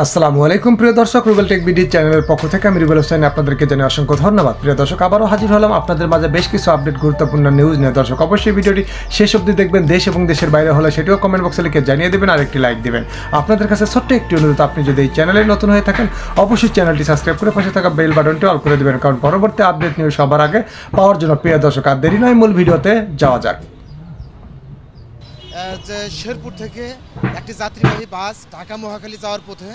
আসসালামু আলাইকুম প্রিয় দর্শক, রুবেল টেক বিডি চ্যানেলের পক্ষ থেকে আমি রুবেল হোসেন আপনাদেরকে জানাই অসংখ্য ধন্যবাদ। প্রিয় দর্শক, আবারও হাজির হলাম আপনাদের মাঝে বেশ কিছু আপডেট গুরুত্বপূর্ণ নিউজ নিয়ে। দর্শক, অবশ্যই ভিডিওটি শেষ অবধি দেখবেন। দেশ এবং দেশের বাইরে হলে সেটিও কমেন্ট বক্সে লিখে জানিয়ে দেবেন আর একটি লাইক দেবেন। আপনাদের কাছে ছোট্ট একটি অনুরোধ, আপনি যদি এই চ্যানেলে নতুন হয়ে থাকেন অবশ্যই চ্যানেলটি সাবস্ক্রাইব করে পাশে থাকা বেল বাটনটি অল করে দেবেন, কারণ পরবর্তী আপডেট নিউজ সবার আগে পাওয়ার জন্য। প্রিয় দর্শক, আর দেরি নয়, মূল ভিডিওতে যাওয়া যাক। যে শেরপুর থেকে একটি যাত্রীবাহী বাস ঢাকা মহাখালী যাওয়ার পথে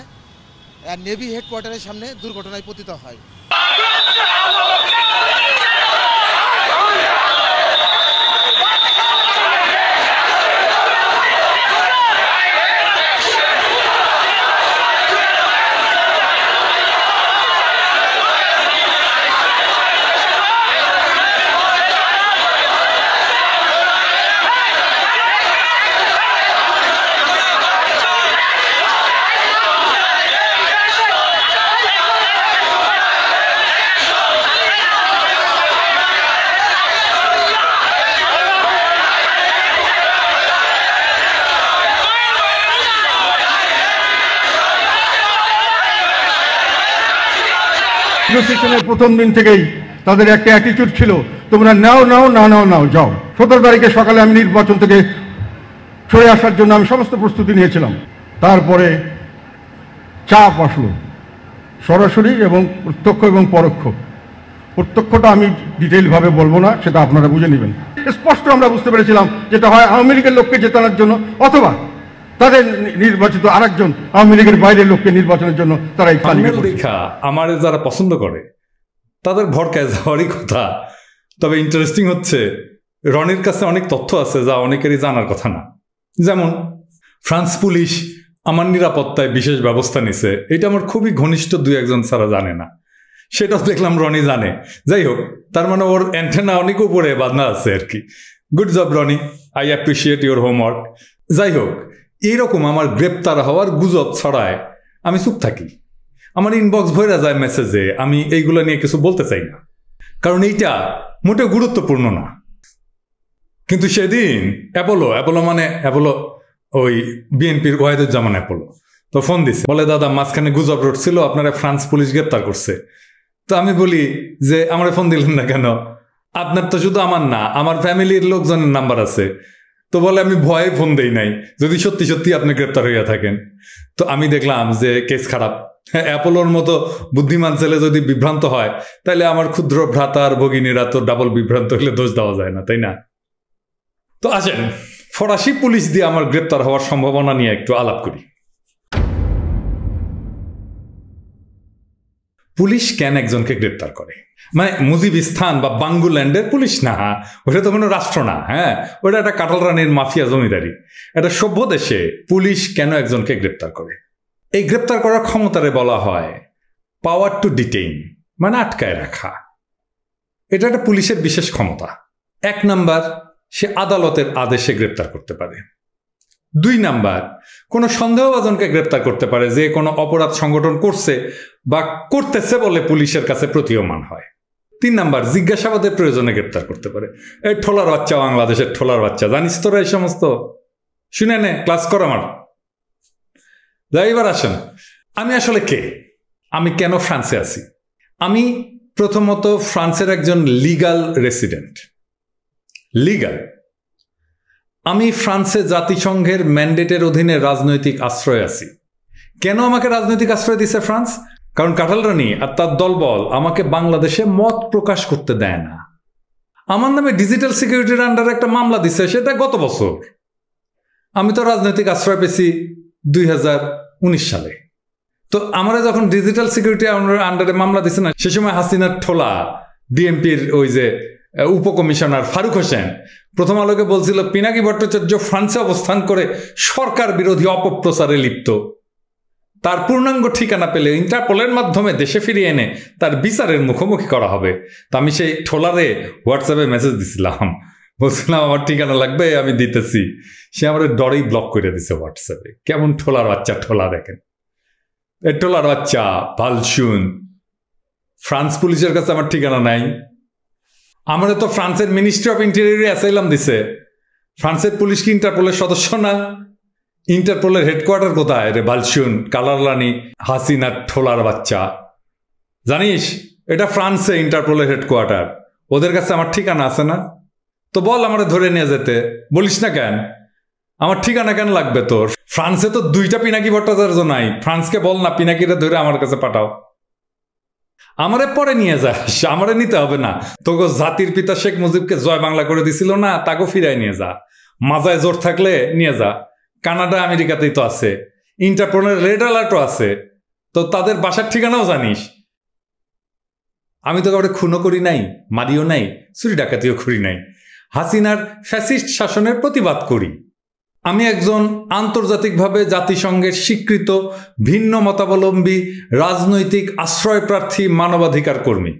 নেভি হেডকোয়ার্টারের সামনে দুর্ঘটনায় পতিত হয়। সেশনের প্রথম দিন থেকেই তাদের একটা অ্যাটিটিউড ছিল, তোমরা নাও যাও। 17 তারিখে সকালে আমি নির্বাচন থেকে সরে আসার জন্য আমি সমস্ত প্রস্তুতি নিয়েছিলাম। তারপরে চাপ আসলো সরাসরি এবং প্রত্যক্ষ এবং পরোক্ষ। প্রত্যক্ষটা আমি ডিটেইলভাবে বলবো না, সেটা আপনারা বুঝে নেবেন। স্পষ্ট আমরা বুঝতে পেরেছিলাম যেটা হয় আওয়ামী লীগের লোককে জেতানোর জন্য, অথবা তাদের নির্বাচিত আরেকজন আওয়ামী লীগের বাইরের লোককে নির্বাচনের জন্য তারা এই দেখা আমার যারা পছন্দ করে তাদের ভরকায় যাওয়ারই কথা। তবে ইন্টারেস্টিং হচ্ছে, রনির কাছে অনেক তথ্য আছে যা অনেকেরই জানার কথা না। যেমন ফ্রান্স পুলিশ আমার নিরাপত্তায় বিশেষ ব্যবস্থা নিছে, এটা আমার খুবই ঘনিষ্ঠ দুই একজন ছাড়া জানে না। সেটাও দেখলাম রনি জানে। যাই হোক, তার মানে ওর অ্যান্টেনা অনেক উপরে বাঁধা আছে আর কি। Good job Roni, I appreciate your homework. যাই হোক, এইরকম আমার গ্রেপ্তার হওয়ার গুজব ছড়ায় আমি চুপ থাকি। আমার ইনবক্স ভরে যায় মেসেজে, আমি এইগুলো নিয়ে কিছু বলতে চাই না, কারণ এইটা মোটেও গুরুত্বপূর্ণ না। কিন্তু সেদিন অ্যাপোলো ওই বিএনপির ওয়াহিদুজ্জামান অ্যাপোলো তো ফোন দিছে, বলে দাদা মাঝখানে গুজব রটছিল আপনারা ফ্রান্স পুলিশ গ্রেপ্তার করছে। তো আমি বলি যে আমার ফোন দিলেন না কেন? আপনার তো শুধু আমার না, আমার ফ্যামিলির লোকজনের নাম্বার আছে। তো বলে আমি ভয়ে ফোন দেই নাই, যদি সত্যি সত্যি আপনি গ্রেপ্তার হইয়া থাকেন। তো আমি দেখলাম যে কেস খারাপ। অ্যাপোলোর মতো বুদ্ধিমান ছেলে যদি বিভ্রান্ত হয়, তাহলে আমার ক্ষুদ্র ভ্রাতার ভগিনীরা তো ডাবল বিভ্রান্ত হলে দোষ দেওয়া যায় না, তাই না? তো আসেন ফরাসি পুলিশ দিয়ে আমার গ্রেপ্তার হওয়ার সম্ভাবনা নিয়ে একটু আলাপ করি। পুলিশ কেন একজনকে গ্রেপ্তার করে? মানে মুজিবিস্তান বা বাঙ্গুল্যান্ডের পুলিশ না, ওটা তো কোনো রাষ্ট্র না। হ্যাঁ, ওটা একটা কাঁঠাল রানীর মাফিয়া জমিদারি। একটা সভ্য দেশে পুলিশ কেন একজনকে গ্রেপ্তার করে? এই গ্রেপ্তার করার ক্ষমতারে বলা হয় পাওয়ার টু ডিটেইন, মানে আটকায় রাখা। এটা একটা পুলিশের বিশেষ ক্ষমতা। 1 নাম্বার, সে আদালতের আদেশে গ্রেপ্তার করতে পারে। 2 নাম্বার, কোনো সন্দেহভাজনকে গ্রেপ্তার করতে পারে যে কোনো অপরাধ সংগঠন করছে বা করতেছে বলে পুলিশের কাছে প্রতীয়মান হয়। 3 নাম্বার, জিজ্ঞাসাবাদের প্রয়োজনে গ্রেপ্তার করতে পারে। এই ঠোলার বাচ্চা, বাংলাদেশের ঠোলার বাচ্চা, জানিস তোরা এই সমস্ত? শুনে নে, ক্লাস কর আমার। যাই, এবার আসেন আমি আসলে কে, আমি কেন ফ্রান্সে আছি। আমি প্রথমত ফ্রান্সের একজন লিগাল রেসিডেন্ট। লিগাল, আমি ফ্রান্সে জাতিসংঘের ম্যান্ডেটের অধীনে রাজনৈতিক আশ্রয় আছি। কেন আমাকে রাজনৈতিক আশ্রয় দিছে ফ্রান্স? কারণ কাঁঠাল রানী আর তার দলবল আমাকে বাংলাদেশে মত প্রকাশ করতে দেয় না। আমার নামে ডিজিটাল সিকিউরিটির আন্ডারে একটা মামলা দিছে, সেটা গত বছর। আমি তো রাজনৈতিক আশ্রয় পেয়েছি 2019 সালে। তো আমরা যখন ডিজিটাল সিকিউরিটি আন্ডারে মামলা দিছে না, সে সময় হাসিনার ঠোলা ডিএমপির ওই যে উপকমিশনার ফারুক হোসেন প্রথম আলোকে বলছিল পিনাকি ভট্টাচার্য ফ্রান্সে অবস্থান করে সরকার বিরোধী অপপ্রচারে লিপ্ত। তার পূর্ণাঙ্গ ঠিকানা পেলে ইন্টারপোলের মাধ্যমে দেশে ফিরিয়ে এনে তার বিচারের মুখোমুখি করা হবে। তো আমি সেই ঠোলারে হোয়াটসঅ্যাপে মেসেজ দিছিলাম, বলছিলাম আমার ঠিকানা লাগবে, আমি দিতেছি। সে আমার ডরেই ব্লক করে দিছে হোয়াটসঅ্যাপে। কেমন ঠোলার বাচ্চা, ঠোলা দেখেন, এই ঠোলার বাচ্চা ভাল শুন। ফ্রান্স পুলিশের কাছে আমার ঠিকানা নাই। আমাদের তো ফ্রান্সের মিনিস্ট্রি অফ ইন্টেরিয়র অ্যাসাইলাম দিছে। ফ্রান্সের পুলিশ কি ইন্টারপোলের সদস্য না? ইন্টারপোলের হেডকোয়ার্টার কোথায় রে বালশুন, কালারলানি, হাসিনার ঠোলার বাচ্চা? জানিস এটা ফ্রান্সে ইন্টারপোলের হেডকোয়ার্টার। ওদের কাছে আমার ঠিকানা আছে না? তো বল আমারে ধরে নিয়ে যেতে। বলিস না কেন? আমার ঠিকানা কেন লাগবে তোর? ফ্রান্সে তো 2টা পিনাকি ভট্টাচার্য নাই। ফ্রান্সকে বল না পিনাকিটা ধরে আমার কাছে পাঠাও। আমারে পরে নিয়ে যাস, আমারে নিতে হবে না। তোকে জাতির পিতা শেখ মুজিবকে জয় বাংলা করে দিছিল না, তাকে ফিরাই নিয়ে যা। মাজায় জোর থাকলে নিয়ে যা। কানাডা আমেরিকাতেই তো আছে, ইন্টারপোলের রেড অ্যালার্টও আছে। তো তাদের বাসার ঠিকানাও জানিস। আমি তো কাউকে খুনও করি নাই, মারিও নাই, চুরি ডাকাতিও করি নাই। হাসিনার ফ্যাসিস্ট শাসনের প্রতিবাদ করি। আমি একজন আন্তর্জাতিকভাবে জাতিসংঘের স্বীকৃত ভিন্ন মতাবলম্বী রাজনৈতিক আশ্রয় প্রার্থী মানবাধিকার কর্মী।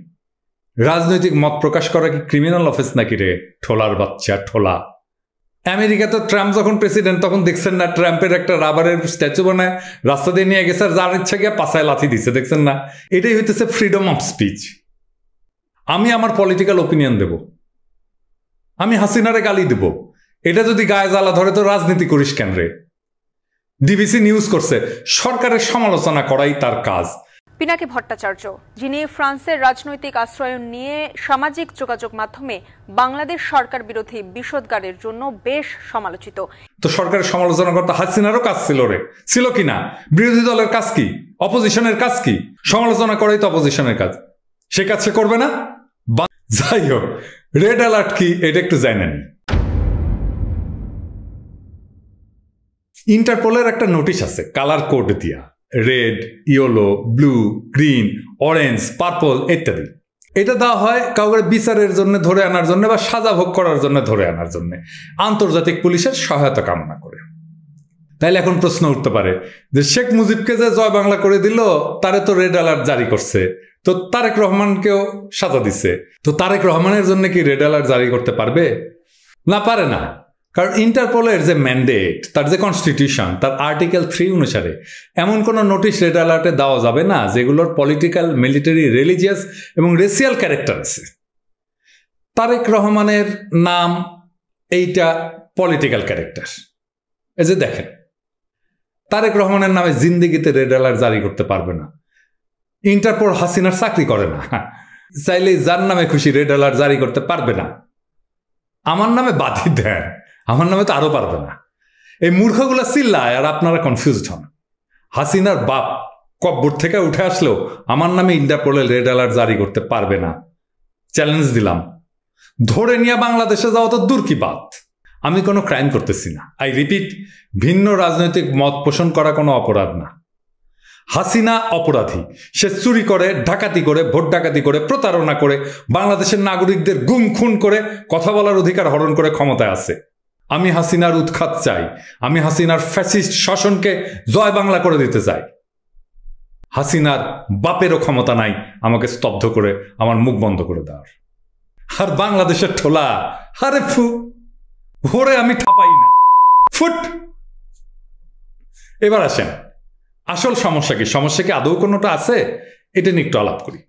রাজনৈতিক মত প্রকাশ করা কি ক্রিমিনাল অফেন্স নাকি রে? ঠোলার বাচ্চা ঠোলা। আমেরিকাতে ট্রাম্প যখন প্রেসিডেন্ট তখন দেখছেন না, ট্রাম্পের একটা রাবারের স্ট্যাচু বানায় রাস্তা দিয়ে নিয়ে গেছে, আর যার ইচ্ছা গিয়ে পাছায় লাথি দিচ্ছে, দেখছেন না? এটাই হইতেছে ফ্রিডম অফ স্পিচ। আমি আমার পলিটিক্যাল ওপিনিয়ন দেব, আমি হাসিনারে গালি দেব। এটা যদি গায়ে জ্বালা ধরে তো রাজনীতি করিস কেন রে? ডিবিসি নিউজ করছে সরকারের সমালোচনা করাই তার কাজ। পিনাকি ভট্টাচার্য, যিনি ফ্রান্সের রাজনৈতিক আশ্রয়ন নিয়ে সামাজিক যোগাযোগ মাধ্যমে বাংলাদেশ সরকার বিরোধী বিষোদগারের জন্য বেশ সমালোচিত। তো সরকারের সমালোচনা করতে হাসিনারও কাজ ছিল রে, ছিল কিনা? বিরোধী দলের কাজ কি? অপোজিশনের কাজ কি? সমালোচনা করাই তো অপোজিশনের কাজ। সে কাজ সে করবে না? যাই হোক, রেড অ্যালার্ট কি এটা একটু জানেন। ইন্টারপোলের একটা নোটিশ আছে কালার কোড দিয়া, red, yellow, blue, green, orange, purple ইত্যাদি। এটা দেওয়া হয় কাউকে বিচারের জন্য ধরে আনার জন্য বা সাজা ভোগ করার জন্য ধরে আনার জন্য, আন্তর্জাতিক পুলিশের সহায়তা কামনা করে। তাইলে এখন প্রশ্ন উঠতে পারে যে শেখ মুজিবকে যে জয় বাংলা করে দিল তারে তো রেড অ্যালার্ট জারি করছে, তো তারেক রহমানকেও সাজা দিছে, তো তারেক রহমানের জন্য কি রেড অ্যালার্ট জারি করতে পারবে? না, পারে না। কারণ ইন্টারপোলের যে ম্যান্ডেট, তার যে কনস্টিটিউশন, তার আর্টিকেল 3 অনুসারে এমন কোনো নোটিশ রেড অ্যালার্টে দেওয়া যাবে না যেগুলোর পলিটিক্যাল, মিলিটারি, রিলিজিয়াস এবং রেসিয়াল ক্যারেক্টার আছে। তারেক রহমানের নাম এইটা পলিটিক্যাল ক্যারেক্টার। এই যে দেখেন, তারেক রহমানের নামে জিন্দেগিতে রেড অ্যালার্ট জারি করতে পারবে না। ইন্টারপোল হাসিনার চাকরি করে না, চাইলে যার নামে খুশি রেড অ্যালার্ট জারি করতে পারবে না। আমার নামে বাধি দেন, আমার নামে তো আরো পারবে না। এই মূর্খগুলা চিল্লায় আর আপনারা কনফিউজড হন। হাসিনার বাপ কব্বর থেকে উঠে আসলেও আমার নামে ইন্টারপোলের রেড অ্যালার্ট জারি করতে পারবে না। চ্যালেঞ্জ দিলাম। ধরে নিয়ে বাংলাদেশে যাওয়া তো দূর কি বাত। আমি কোনো ক্রাইম করতেছি না। আই রিপিট, ভিন্ন রাজনৈতিক মত পোষণ করা কোনো অপরাধ না। হাসিনা অপরাধী। সে চুরি করে, ডাকাতি করে, ভোট ডাকাতি করে, প্রতারণা করে, বাংলাদেশের নাগরিকদের গুম খুন করে, কথা বলার অধিকার হরণ করে ক্ষমতায় আছে। আমি হাসিনার উৎখাত চাই। আমি হাসিনার ফ্যাসিস্ট শাসনকে জয় বাংলা করে দিতে চাই। হাসিনার বাপেরও ক্ষমতা নাই আমাকে স্তব্ধ করে আমার মুখ বন্ধ করে দেওয়ার। আর বাংলাদেশের ঠোলা, আরে ফু, ভোরে আমি ঠাপাই না, ফুট। এবার আসেন, আসল সমস্যা কি? সমস্যা কি আদৌ কোনোটা আছে? এটা নিয়ে একটু আলাপ করি।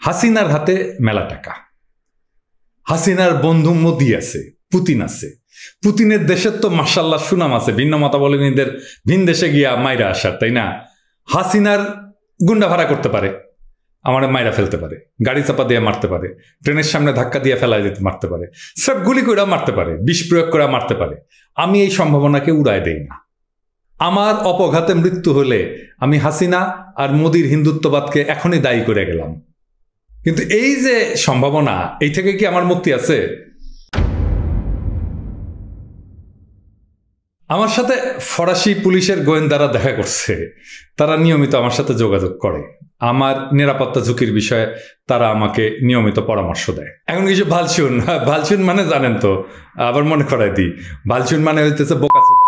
হাসিনার হাতে মেলা টাকা। হাসিনার বন্ধু মোদি আছে, পুতিন আছে। পুতিনের দেশের তো মাশাল্লাহ সুনাম আছে, ভিন্ন মতাবলম্বীদের ভিন দেশে গিয়া মাইরা আসার, তাই না? হাসিনার গুন্ডা ভাড়া করতে পারে, আমার মাইরা ফেলতে পারে, গাড়ি চাপা দিয়ে মারতে পারে, ট্রেনের সামনে ধাক্কা দিয়ে ফেলা দিতে মারতে পারে, সব গুলি করে মারতে পারে, বিষ প্রয়োগ করে মারতে পারে। আমি এই সম্ভাবনাকে উড়ায় দেই না। আমার অপঘাতে মৃত্যু হলে আমি হাসিনা আর মোদির হিন্দুত্ববাদকে এখনই দায়ী করে গেলাম। কিন্তু এই যে সম্ভাবনা, এই থেকে কি আমার মুক্তি আছে? আমার সাথে ফরাসি পুলিশের গোয়েন্দারা দেখা করছে। তারা নিয়মিত আমার সাথে যোগাযোগ করে। আমার নিরাপত্তা ঝুঁকির বিষয়ে তারা আমাকে নিয়মিত পরামর্শ দেয়। এখন কিছু ভালচুন, ভালচুন মানে জানেন তো, আবার মনে করাই দিই, ভালচুন মানে হইতেছে বোকাচোদা।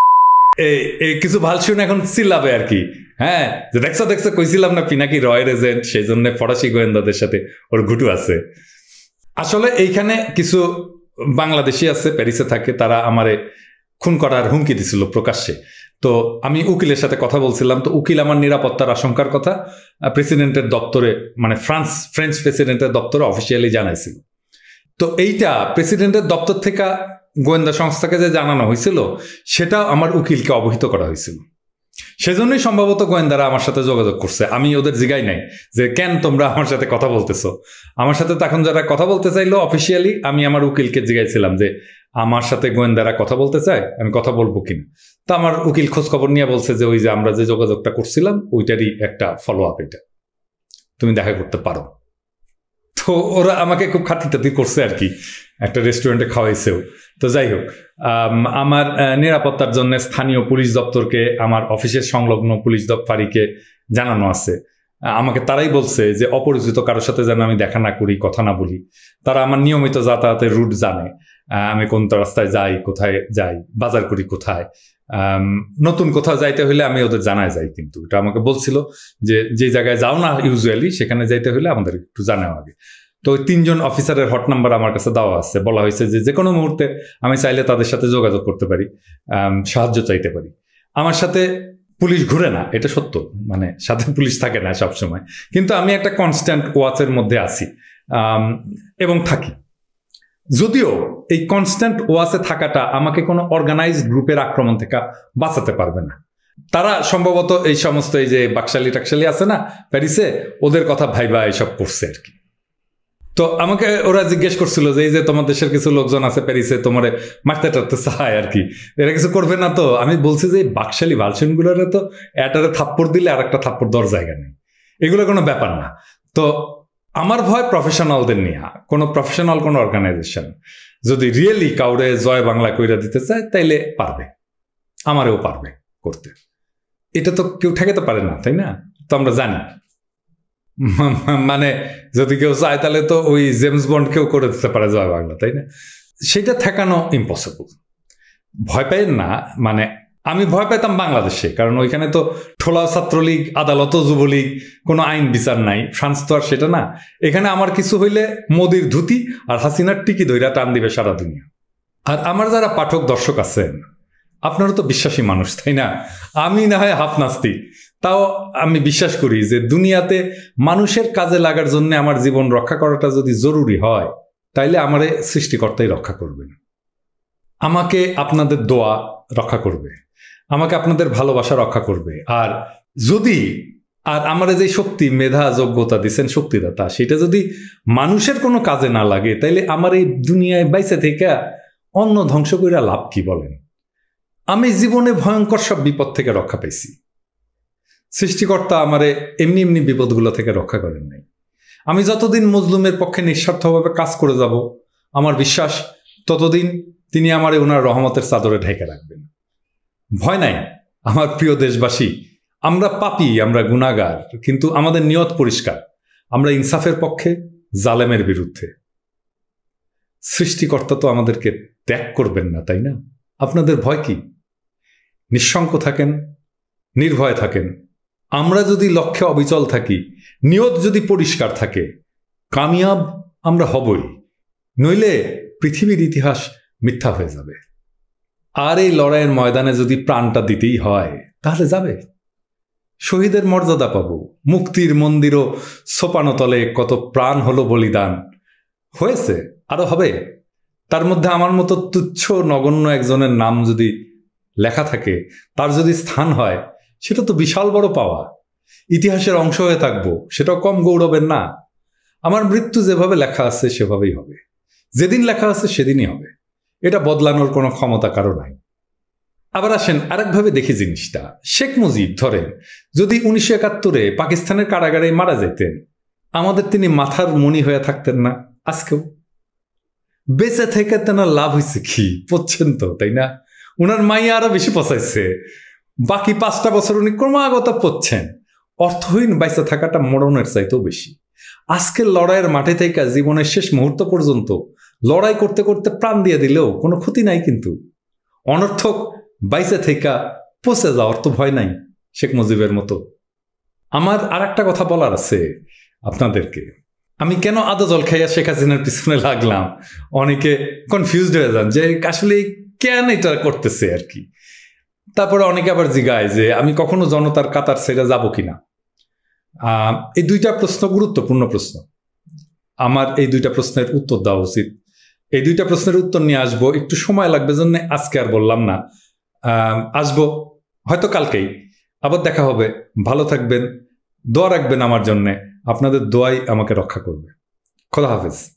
এই কিছু ভালচুন এখন চিল্লাবে আর কি, হ্যাঁ, যে দেখছো কইছিলাম না পিনাকি রয়ের এজেন্ট, সেই জন্য ফরাসি গোয়েন্দাদের সাথে ওর ঘুটু আছে। আসলে এইখানে কিছু বাংলাদেশি আছে, প্যারিসে থাকে, তারা আমারে খুন করার হুমকি দিছিল প্রকাশ্যে। তো আমি উকিলের সাথে কথা বলছিলাম, তো উকিল আমার নিরাপত্তার আশঙ্কার কথা প্রেসিডেন্টের দপ্তরে, মানে ফ্রেঞ্চ প্রেসিডেন্টের দপ্তরে অফিসিয়ালি জানাইছিল। তো এইটা প্রেসিডেন্টের দপ্তর থেকে গোয়েন্দা সংস্থাকে যে জানানো হয়েছিল সেটা আমার উকিলকে অবহিত করা হয়েছিল। সেজন্যই সম্ভবত গোয়েন্দারা আমার সাথে যোগাযোগ করছে। আমি ওদের জিগাই নাই যে কেন তোমরা আমার সাথে কথা বলতেছো। আমার সাথে তখন যারা কথা বলতে চাইলো অফিসিয়ালি, আমি আমার উকিলকে জিগাইছিলাম যে আমার সাথে গোয়েন্দারা কথা বলতে চায়, আমি কথা বলবো কিনা। তো আমার উকিল খোঁজ খবর নিয়ে বলছে যে ওই যে আমরা যে যোগাযোগটা করছিলাম ওইটারই একটা ফলো আপ, এটা তুমি দেখা করতে পারো। তো ওরা আমাকে খুব খাতির করছে আর কি, একটা রেস্টুরেন্টে খাওয়াইছেও। তো যাই হোক, আমার নিরাপত্তার জন্য স্থানীয় পুলিশ দপ্তরকে, আমার অফিসের সংলগ্ন পুলিশ ফাঁড়িকে জানানো আছে। আমাকে তারাই বলছে যে অপরিচিত কারোর সাথে যেন আমি দেখা না করি, কথা না বলি। তারা আমার নিয়মিত যাতায়াতের রুট জানে, আমি কোন রাস্তায় যাই, কোথায় যাই, বাজার করি কোথায়, নতুন কোথাও যাইতে হইলে আমি ওদের জানায় যাই। কিন্তু এটা আমাকে বলছিল যে যে জায়গায় যাও না ইউজুয়ালি সেখানে যাইতে হইলে আমাদের একটু জানাও আগে। তো ওই 3 জন অফিসারের হট নাম্বার আমার কাছে দেওয়া আছে। বলা হয়েছে যে যে কোনো মুহূর্তে আমি চাইলে তাদের সাথে যোগাযোগ করতে পারি, সাহায্য চাইতে পারি। আমার সাথে পুলিশ ঘুরে না, এটা সত্য, মানে সাথে পুলিশ থাকে না সবসময়, কিন্তু আমি একটা কনস্ট্যান্ট ওয়াচের মধ্যে আছি এবং থাকি। যদিও এই কনস্ট্যান্ট ওয়াচে থাকাটা আমাকে কোনো অর্গানাইজড গ্রুপের আক্রমণ থেকে বাঁচাতে পারবে না। তারা সম্ভবত এই সমস্ত এই যে বাকশালী টাকশালি আছে না প্যারিসে, ওদের কথা ভাইবা এইসব করছে আর কি। তো আমাকে ওরা জিজ্ঞেস করছিল যে এই যে তোমার দেশের কিছু লোকজন আছে প্যারিসে, তোমারে মারতে টারতে চায় আর কি, এরা কিছু করবে না তো? আমি বলছি যে বাকশালী ভালসেনগুলোরে তো এটারে থাপ্পড় দিলে আর একটা থাপ্পড় দেওয়ার জায়গা নেই, এগুলো কোনো ব্যাপার না। তো আমার ভয় প্রফেশনালদের নিয়ে, কোনো প্রফেশনাল কোনো অর্গানাইজেশন যদি রিয়েলি কাউরে জয় বাংলা কইরা দিতে চায় তাইলে পারবে, আমারেও পারবে করতে। এটা তো কেউ ঠেকাতে পারে না, তাই না? তো আমরা জানি, মানে যদি কেউ চায় তাহলে তো ওই জেমস বন্ড কেউ করে দিতে পারে জয় বাংলা, তাই না? সেটা ঠেকানো ইম্পসিবল। ভয় পাইন না, মানে আমি ভয় পাইতাম বাংলাদেশে, কারণ ওইখানে তো ঠোলাও ছাত্রলীগ, আদালতও যুবলীগ, কোনো আইন বিচার নাই। ফ্রান্স তো আর সেটা না। এখানে আমার কিছু হইলে মোদির ধুতি আর হাসিনার টিকি ধইরা টান দিবে সারা দুনিয়া। আর আমার যারা পাঠক দর্শক আছেন, আপনারা তো বিশ্বাসী মানুষ, তাই না? আমি না হয় হাফ নাস্তিক, তাও আমি বিশ্বাস করি যে দুনিয়াতে মানুষের কাজে লাগার জন্য আমার জীবন রক্ষা করাটা যদি জরুরি হয়, তাইলে আমারে সৃষ্টিকর্তাই রক্ষা করবেন। আমাকে আপনাদের দোয়া রক্ষা করবে, আমাকে আপনাদের ভালোবাসা রক্ষা করবে। আর যদি আমার যে শক্তি, মেধা, যোগ্যতা দিচ্ছেন শক্তিদাতা, সেটা যদি মানুষের কোনো কাজে না লাগে, তাইলে আমার এই দুনিয়ায় বাইসে থেকে অন্য ধ্বংস কইরা লাভ কি বলেন? আমি জীবনে ভয়ঙ্কর সব বিপদ থেকে রক্ষা পাইছি। সৃষ্টিকর্তা আমারে এমনি এমনি বিপদগুলো থেকে রক্ষা করেন নাই। আমি যতদিন মজলুমের পক্ষে নিঃস্বার্থভাবে কাজ করে যাব, আমার বিশ্বাস ততদিন তিনি আমারে ওনার রহমতের চাদরে ঢেকে রাখবেন। ভয় নাই আমার প্রিয় দেশবাসী। আমরা পাপী, আমরা গুনাহগার, কিন্তু আমাদের নিয়ত পরিষ্কার। আমরা ইনসাফের পক্ষে, জালেমের বিরুদ্ধে। সৃষ্টিকর্তা তো আমাদেরকে ত্যাগ করবেন না, তাই না? আপনাদের ভয় কি? নিঃশঙ্ক থাকেন, নির্ভয় থাকেন। আমরা যদি লক্ষ্যে অবিচল থাকি, নিয়ত যদি পরিষ্কার থাকে, কামিয়াব আমরা হবই। নইলে পৃথিবীর ইতিহাস মিথ্যা হয়ে যাবে। আর এই লড়াইয়ের ময়দানে যদি প্রাণটা দিতেই হয়, তাহলে যাবে। শহীদের মর্যাদা পাবো। মুক্তির মন্দিরও সোপানতলে কত প্রাণ হলো বলিদান। হয়েছে, আরো হবে। তার মধ্যে আমার মতো তুচ্ছ নগণ্য একজনের নাম যদি লেখা থাকে, তার যদি স্থান হয়, সেটা তো বিশাল বড় পাওয়া। ইতিহাসের অংশ হয়ে থাকবো, সেটাও কম গৌরবের না। আমার মৃত্যু যেভাবে লেখা আছে সেভাবেই হবে। যেদিন লেখা আছে সেদিনই হবে। এটা বদলানোর কোনো ক্ষমতা কারো নাই। আবার আসেন আরেকভাবে দেখি জিনিসটা। শেখ মুজিব ধরেন যদি 1971-এ পাকিস্তানের কারাগারে মারা যেতেন, আমাদের তিনি মাথার মণি হয়ে থাকতেন না আজকেও? বেঁচে থেকে তেনার লাভ হয়েছে কি? পড়ছেন তো, তাই না? উনার মাইয়া আরো বেশি পচাইছে। বাকি 5টা বছর উনি ক্রমাগত পড়ছেন। অর্থহীন বাইসে থাকাটা মরণের চাইতেও বেশি। আজকের লড়াইয়ের মাঠে থেকে জীবনের শেষ মুহূর্ত পর্যন্ত লড়াই করতে করতে প্রাণ দিয়ে দিলেও কোনো ক্ষতি নাই। কিন্তু অনর্থক বাইসে থেকে পচে যাওয়ার তো ভয় নাই শেখ মুজিবের মতো। আমার আর একটা কথা বলার আছে আপনাদেরকে। আমি কেন আদা জল খাইয়া শেখ হাসিনার পিছনে লাগলাম, অনেকে কনফিউজড হয়ে যান যে আসলে কেন এটা করতেছে আর কি। তারপরে অনেকে আবার জিগায় যে আমি কখনো জনতার কাতার ছেড়ে যাব কিনা। এই 2টা প্রশ্ন গুরুত্বপূর্ণ প্রশ্ন। আমার এই 2টা প্রশ্নের উত্তর দেওয়া উচিত। এই দুইটা প্রশ্নের উত্তর নিয়ে আসবো, একটু সময় লাগবে জন্য আজকে আর বললাম না, আসবো হয়তো কালকেই। আবার দেখা হবে, ভালো থাকবেন, দোয়া রাখবেন আমার জন্যে, আপনাদের দোয়াই আমাকে রক্ষা করবে। খোদা হাফেজ।